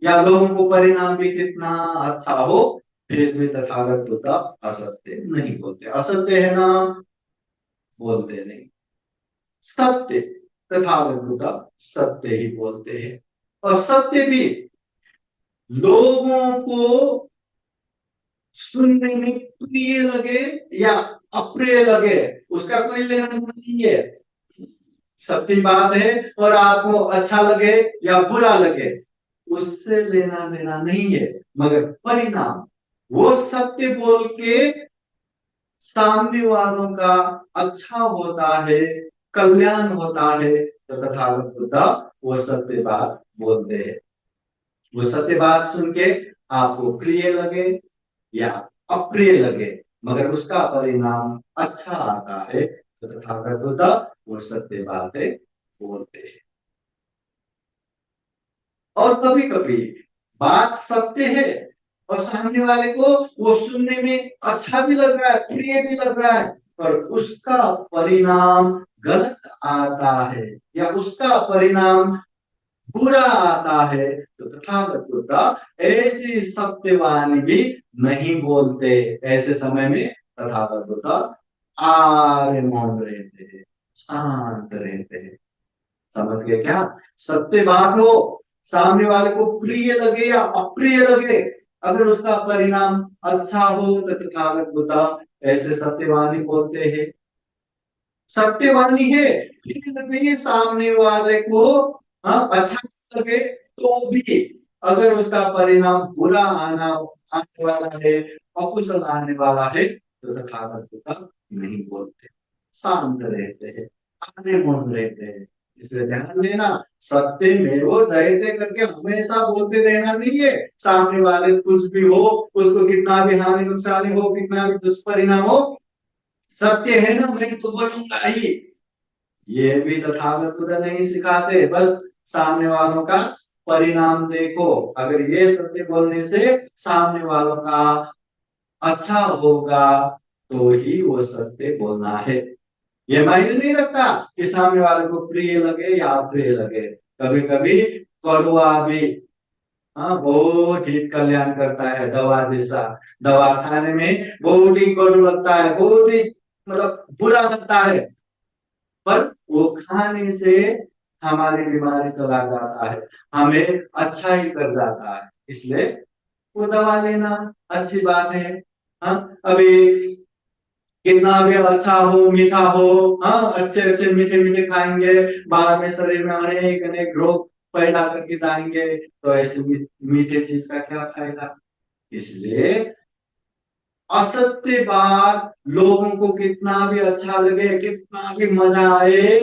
या लोगों को परिणाम भी कितना अच्छा हो, फिर भी तथागत बुद्ध असत्य नहीं बोलते। असत्य है ना, बोलते नहीं। सत्य, तथागत बुद्ध सत्य ही बोलते हैं। और सत्य भी लोगों को सुनने में प्रिय लगे या अप्रिय लगे, उसका कोई लेना देना नहीं है। सत्य बात है और आपको अच्छा लगे या बुरा लगे, उससे लेना देना नहीं है। मगर परिणाम, वो सत्य बोल के सामने वालों का अच्छा होता है, कल्याण होता है, तो तथागत बुद्ध वो सत्य बात बोलते हैं। वो सत्य बात सुन के आपको प्रिय लगे या अप्रिय लगे, मगर उसका परिणाम अच्छा आता है, तो तथागत बुद्ध वो सत्य बातें बोलते हैं। और कभी कभी बात सत्य है और सामने वाले को वो सुनने में अच्छा भी लग रहा है, प्रिय भी लग रहा है, पर उसका परिणाम गलत आता है या उसका परिणाम बुरा आता है, तो तथागत बुद्ध ऐसी सत्यवाणी भी नहीं बोलते। ऐसे समय में तथागत बुद्ध आर्य मौन रहते हैं, शांत रहते हैं। समझ गए क्या? सत्य बात हो, सामने वाले को प्रिय लगे या अप्रिय लगे, अगर उसका परिणाम अच्छा हो तो तथागत बुद्ध ऐसे सत्यवाणी बोलते हैं। सत्यवाणी है फिर भी सामने वाले को अच्छा लगे, तो भी अगर उसका परिणाम बुरा आने वाला है, अकुशल आने वाला है, तो तथागत बुद्ध नहीं बोलते, शांत रहते हैं, आने मौन रहते हैं। इसलिए ध्यान देना, सत्य में वो जयते करके हमेशा बोलते रहना नहीं है। सामने वाले कुछ भी हो, उसको कितना भी हानि नुकसानी हो, कितना भी दुष्परिणाम हो, सत्य है ना, मैं तो बोलूंगा ही, ये भी तथागत बुद्ध नहीं सिखाते। बस सामने वालों का परिणाम देखो, अगर ये सत्य बोलने से सामने वालों का अच्छा होगा, तो ही वो सत्य बोलना है। ये मायने नहीं रखता कि सामने वाले को प्रिय लगे या अप्रिय लगे। कभी कभी कड़वा भी बहुत ही कल्याण करता है, दवा जैसा। दवा खाने में बहुत ही कड़ू लगता है, बहुत ही मतलब बुरा लगता है, पर वो खाने से हमारी बीमारी चला जाता है, हमें अच्छा ही कर जाता है। इसलिए वो दवा लेना अच्छी बात है। हाँ, अभी कितना भी अच्छा हो, मीठा हो, हाँ, अच्छे अच्छे मीठे मीठे खाएंगे, बाद में शरीर में अनेक अनेक रोग पैदा करके जाएंगे, तो ऐसे मीठे चीज का क्या फायदा? इसलिए असत्य बात लोगों को कितना भी अच्छा लगे, कितना भी मजा आए,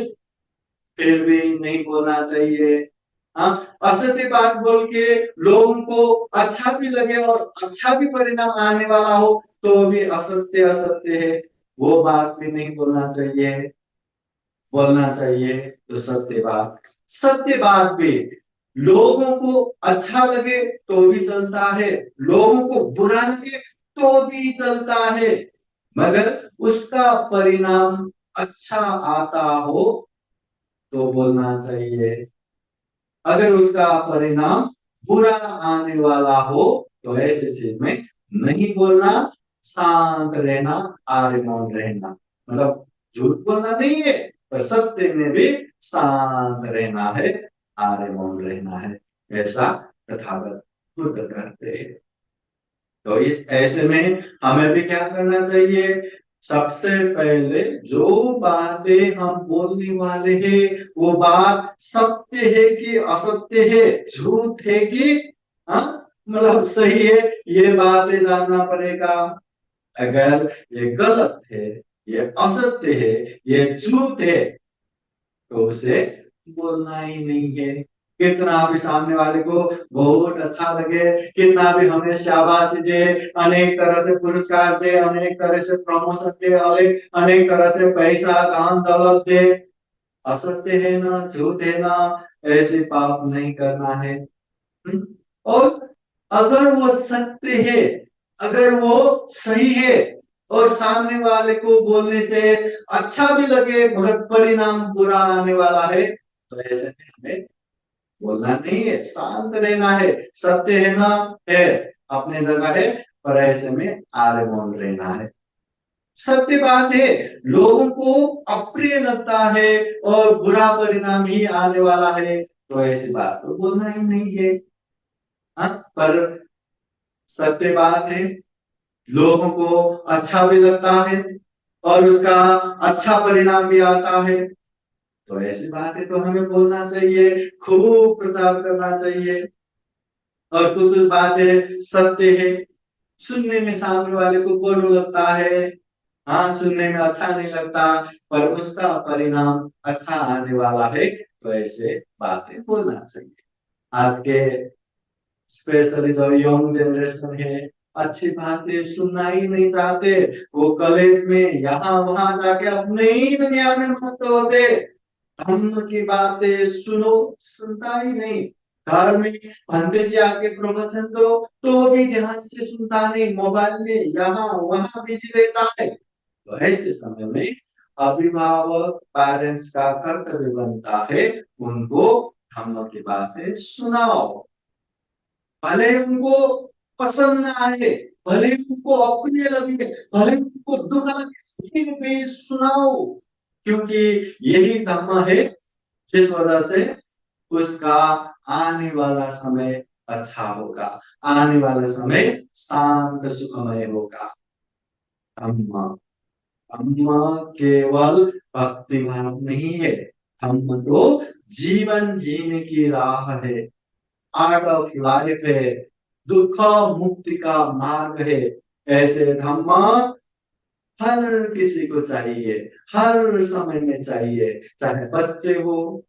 फिर भी नहीं बोलना चाहिए। हाँ, असत्य बात बोल के लोगों को अच्छा भी लगे और अच्छा भी परिणाम आने वाला हो तो भी असत्य असत्य है, वो बात भी नहीं बोलना चाहिए। बोलना चाहिए तो सत्य बात भी लोगों को अच्छा लगे तो भी चलता है, लोगों को बुरा लगे तो भी चलता है, मगर उसका परिणाम अच्छा आता हो तो बोलना चाहिए। अगर उसका परिणाम बुरा आने वाला हो तो ऐसी चीज में नहीं बोलना, शांत रहना, आर्य मौन रहना। मतलब झूठ बोलना नहीं है, पर सत्य में भी शांत रहना है, आर्य मौन रहना है, ऐसा तथागत बुद्ध कहते हैं। तो ऐसे में हमें भी क्या करना चाहिए? सबसे पहले जो बातें हम बोलने वाले हैं वो बात सत्य है कि असत्य है, झूठ है कि हाँ मतलब सही है, ये बातें जानना पड़ेगा। अगर ये गलत है, ये असत्य है, ये झूठ है तो उसे बोलना ही नहीं है। कितना भी सामने वाले को बहुत अच्छा लगे, कितना भी हमें शाबाशी दे, अनेक तरह से पुरस्कार दे, अनेक तरह से प्रमोशन दे, अनेक तरह से पैसा धन दौलत दे, असत्य है ना, झूठ है ना, ऐसे पाप नहीं करना है। और अगर वो सत्य है, अगर वो सही है और सामने वाले को बोलने से अच्छा भी लगे मगर परिणाम बुरा आने वाला है तो ऐसे में हमें बोलना नहीं है, शांत रहना है। सत्य है ना, है अपने जगह है, पर ऐसे में आर्य मौन रहना है। सत्य बात है, लोगों को अप्रिय लगता है और बुरा परिणाम ही आने वाला है तो ऐसी बात तो बोलना ही नहीं है। हाँ, पर सत्य बात है, लोगों को अच्छा भी लगता है और उसका अच्छा परिणाम भी आता है तो ऐसी बातें तो हमें बोलना चाहिए, खूब प्रचार करना चाहिए। और कुछ बातें सत्य है, सुनने में सामने वाले को बुरा लगता है, हाँ सुनने में अच्छा नहीं लगता, पर उसका परिणाम अच्छा आने वाला है तो ऐसे बातें बोलना चाहिए। आज के स्पेशली जो यंग जनरेशन है, अच्छी बातें सुनना ही नहीं चाहते। वो कॉलेज में यहाँ वहां जाके अपने ही दुनिया में मस्त होते, धर्म की बातें सुनता ही नहीं। घर में पंडित जी आके प्रवचन दो तो भी ध्यान से सुनता नहीं, मोबाइल में यहाँ वहां बिजी रहता है। तो ऐसे समय में अभिभावक पेरेंट्स का कर्तव्य बनता है उनको धर्म की बातें सुनाओ, भले उनको पसंद ना आए, भले उनको अप्रिय लगे, भले उनको दुख लगे, फिर भी सुनाओ, क्योंकि यही धर्म है जिस वजह से उसका आने वाला समय अच्छा होगा, आने वाला समय शांत सुखमय होगा। धम्म धम्म केवल भक्ति भाव नहीं है, धम्म तो जीवन जीने की राह है, आर्ट ऑफ लाइफ है, दुख मुक्ति का मार्ग है। ऐसे धम्म हर किसी को चाहिए, हर समय में चाहिए, चाहे बच्चे हो,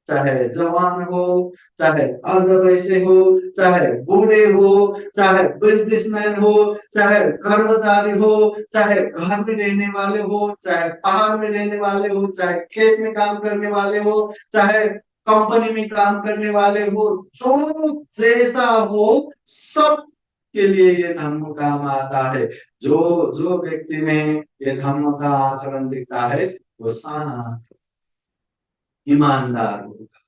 चाहे जवान हो, चाहे अर्ध वयस्क हो, चाहे बूढ़े हो, चाहे बिजनेसमैन हो, चाहे कर्मचारी हो, चाहे घर में रहने वाले हो, चाहे पहाड़ में रहने वाले हो, चाहे खेत में काम करने वाले हो, चाहे कंपनी में काम करने वाले हो, जो जैसा हो सब के लिए ये धर्म काम आता है। जो जो व्यक्ति में ये धर्म का आचरण दिखता है वो शांत, ईमानदार होगा,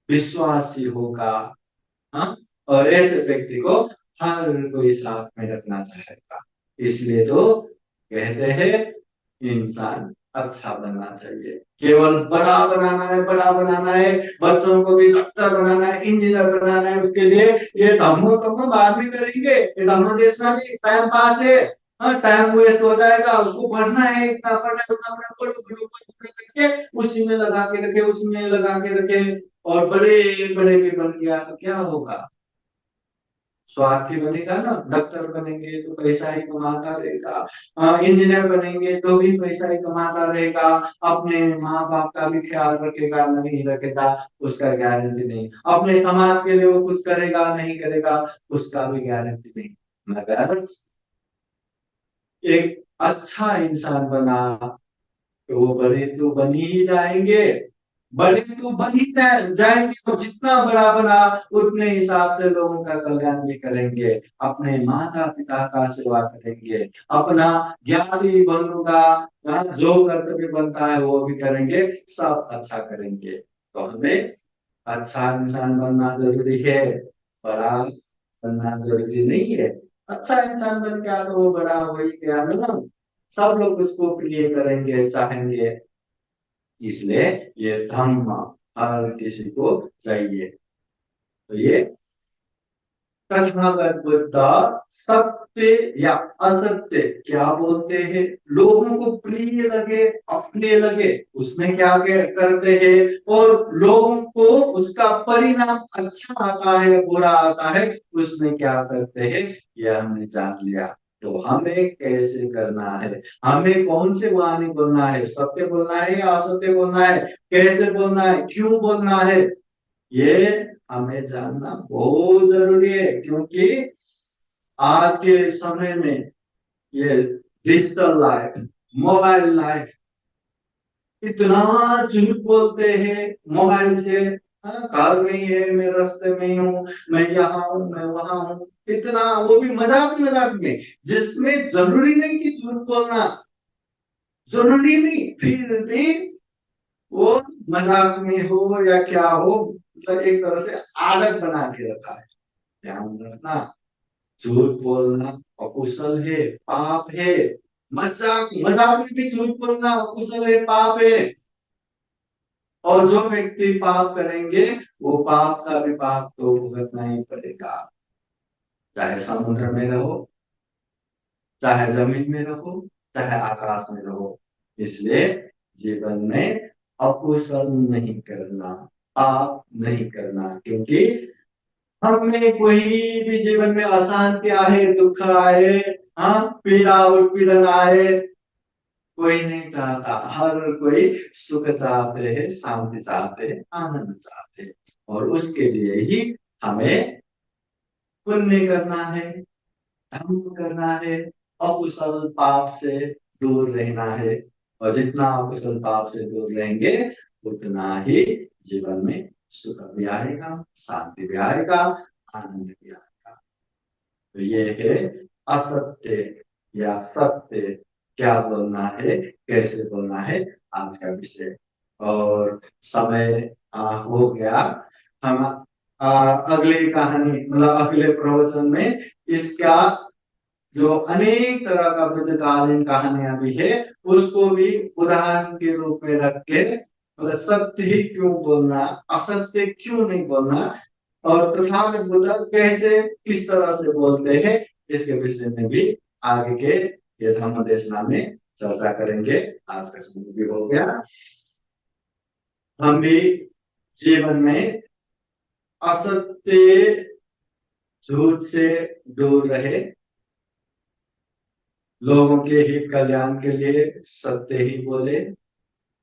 विश्वासी होगा। हाँ, और ऐसे व्यक्ति को हर कोई साथ में रखना चाहेगा। इसलिए तो कहते हैं इंसान अच्छा बनना चाहिए। केवल बड़ा बनाना है, बड़ा बनाना है, बच्चों को भी डॉक्टर बनाना है, इंजीनियर बनाना है, उसके लिए ये धर्मो तो बाद में करेंगे, ये धर्म देश का भी टाइम पास है। हाँ, टाइम वेस्ट हो जाएगा, उसको पढ़ना है, इतना पढ़ना है, उतना पढ़ना, पढ़ो करके उसी में लगा के रखे, उसी में लगा के रखे और बड़े बड़े भी बन गया तो क्या होगा? स्वार्थी बनेगा ना, डॉक्टर बनेंगे तो पैसा ही कमाता रहेगा, इंजीनियर बनेंगे तो भी पैसा ही कमाता रहेगा, अपने माँ बाप का भी ख्याल रखेगा नहीं रखेगा उसका गारंटी नहीं, अपने समाज के लिए वो कुछ करेगा नहीं करेगा उसका भी गारंटी नहीं। मगर एक अच्छा इंसान बना तो वो बड़े तो बन ही जाएंगे, बड़े तो बन ही जाएंगे, तो जितना बड़ा बना उतने हिसाब से लोगों का कल्याण भी करेंगे, अपने माता पिता का सेवा करेंगे, अपना ज्ञाति बंधु का जो कर्तव्य बनता है वो भी करेंगे, सब अच्छा करेंगे। तो हमें अच्छा इंसान बनना जरूरी है, बड़ा बनना जरूरी नहीं है। अच्छा इंसान बन गया तो वो बड़ा हो ही गया ना, सब लोग उसको प्रिय करेंगे चाहेंगे, इसलिए ये धम्म हर किसी को चाहिए। तो ये तथागत बुद्ध सत्य या असत्य क्या बोलते हैं, लोगों को प्रिय लगे अपने लगे उसमें क्या करते हैं, और लोगों को उसका परिणाम अच्छा आता है बुरा आता है उसमें क्या करते हैं, यह हमने जान लिया। तो हमें कैसे करना है, हमें कौन से वाणी बोलना है, सत्य बोलना है या असत्य बोलना है, कैसे बोलना है, क्यों बोलना है, ये हमें जानना बहुत जरूरी है। क्योंकि आज के समय में ये डिजिटल लाइफ, मोबाइल लाइफ, इतना झूठ बोलते हैं मोबाइल से, कार नहीं है मैं रास्ते में ही हूँ, मैं यहाँ हूँ मैं वहां हूँ, इतना वो भी मजाक मजाक में, जिसमें जरूरी नहीं कि झूठ बोलना, जरूरी नहीं, फिर भी वो मजाक में हो या क्या हो, मतलब एक तरह से आदत बना के रखा है। ध्यान रखना, झूठ बोलना अकुशल है, पाप है, मजाक मजाक में भी झूठ बोलना अकुशल है, पाप है। और जो व्यक्ति पाप करेंगे वो पाप का भी पाप तो भुगतना ही पड़ेगा, चाहे समुद्र में रहो, चाहे जमीन में रहो, चाहे आकाश में रहो। इसलिए जीवन में अकुशल नहीं करना, पाप नहीं करना, क्योंकि हमें कोई भी जीवन में अशांति आए, दुख आए, हाँ पीड़ा उत्पीड़न आए, कोई नहीं चाहता, हर कोई सुख चाहते हैं, शांति चाहते हैं, आनंद चाहते हैं, और उसके लिए ही हमें पुण्य करना है, धर्म करना है, अकुशल पाप से दूर रहना है। और जितना अकुशल पाप से दूर रहेंगे उतना ही जीवन में सुख भी आएगा, शांति भी आएगा, आनंद भी आएगा। तो ये है असत्य या सत्य क्या बोलना है, कैसे बोलना है, आज का विषय। और समय हो गया, हम अगली कहानी मतलब अगले प्रवचन में इसका जो अनेक तरह का बुद्धकालीन कहानियां भी है उसको भी उदाहरण के रूप में रख के, मतलब सत्य ही क्यों बोलना, असत्य क्यों नहीं बोलना, और तथागत बुद्ध कैसे किस तरह से बोलते हैं, इसके विषय में भी आगे के ये धम्म देशना में चर्चा करेंगे। आज का समय भी हो गया, हम भी जीवन में असत्य झूठ से दूर रहे, लोगों के हित कल्याण के लिए सत्य ही बोले,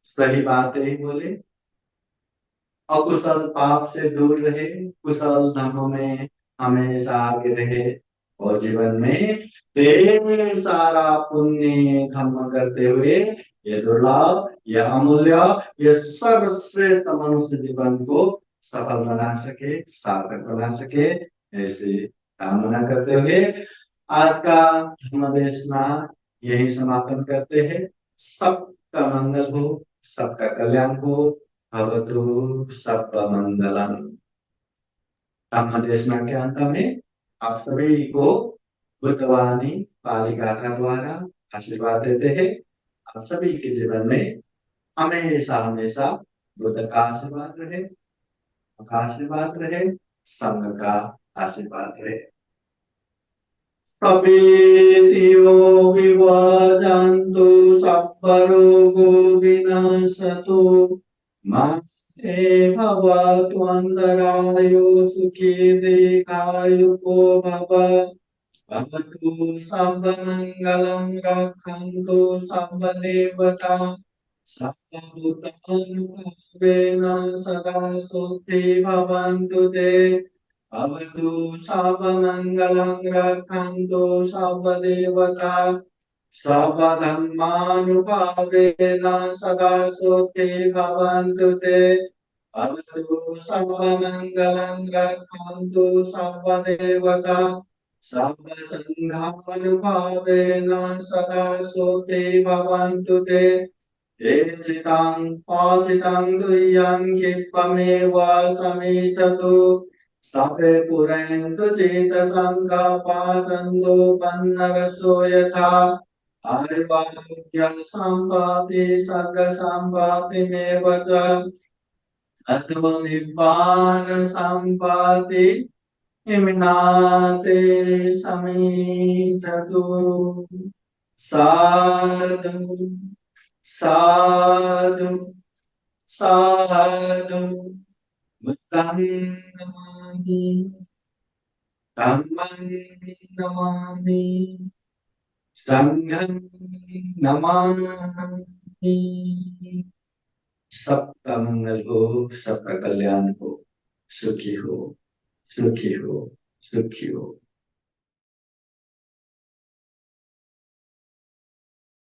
सही बातें ही बोले, अकुशल पाप से दूर रहे, कुशल धर्मों में हमेशा आगे रहे, और जीवन में ढेर सारा पुण्य धर्म करते हुए ये दुर्लभ, ये अमूल्य, ये सर्वश्रेष्ठ मनुष्य जीवन को सफल बना सके, सार्थक बना सके, ऐसी कामना करते हुए आज का धर्म देशना यही समापन करते हैं। सबका मंगल हो, सबका कल्याण हो, भवतु सर्वमंगलम। धम्म देशना के अंत में आप सभी को बुद्धवाणी पाली गाथा द्वारा आशीर्वाद देते हैं। आप सभी के जीवन में हमेशा हमेशा बुद्ध का आशीर्वाद रहे, का आशीर्वाद रहे, संघ का आशीर्वाद रहे। सपेतियो विवदन्तु सब्बरोगो विनशतु मा ते भवतु अन्तरायो सुखी दीर्घायुको भव भवतु सर्वमङ्गलं रक्षन्तु सर्वदेवता सर्वभूतानुभावेन सदा सुखी भवन्तु ते भवतु सर्वमङ्गलं रक्षन्तु सर्वदेवता सर्वधर्मानुभावेन सदा सुखी भवन्तु ते भवतु सर्वमङ्गलं रक्षन्तु सर्वदेवता सर्वसङ्घानुभावेन सदा सुखी भवन्तु ते एचितां पाचितां तुय्यं क्षिप्रमेव समीचतु सभे पुरन्तु चेतसङ्कपाचन्दो पन्नरसो यथा आयुर्वाग्यं सम्पाति सर्गसम्पातिमेव च अतो निब्बान सम्पाति इमिनाते समीचतु साधु साधु साधु बुद्धं नमामि धम्मं नमामि संघं नमामि। सबका मंगल हो, सबका कल्याण हो, सुखी हो, सुखी हो, सुखी हो।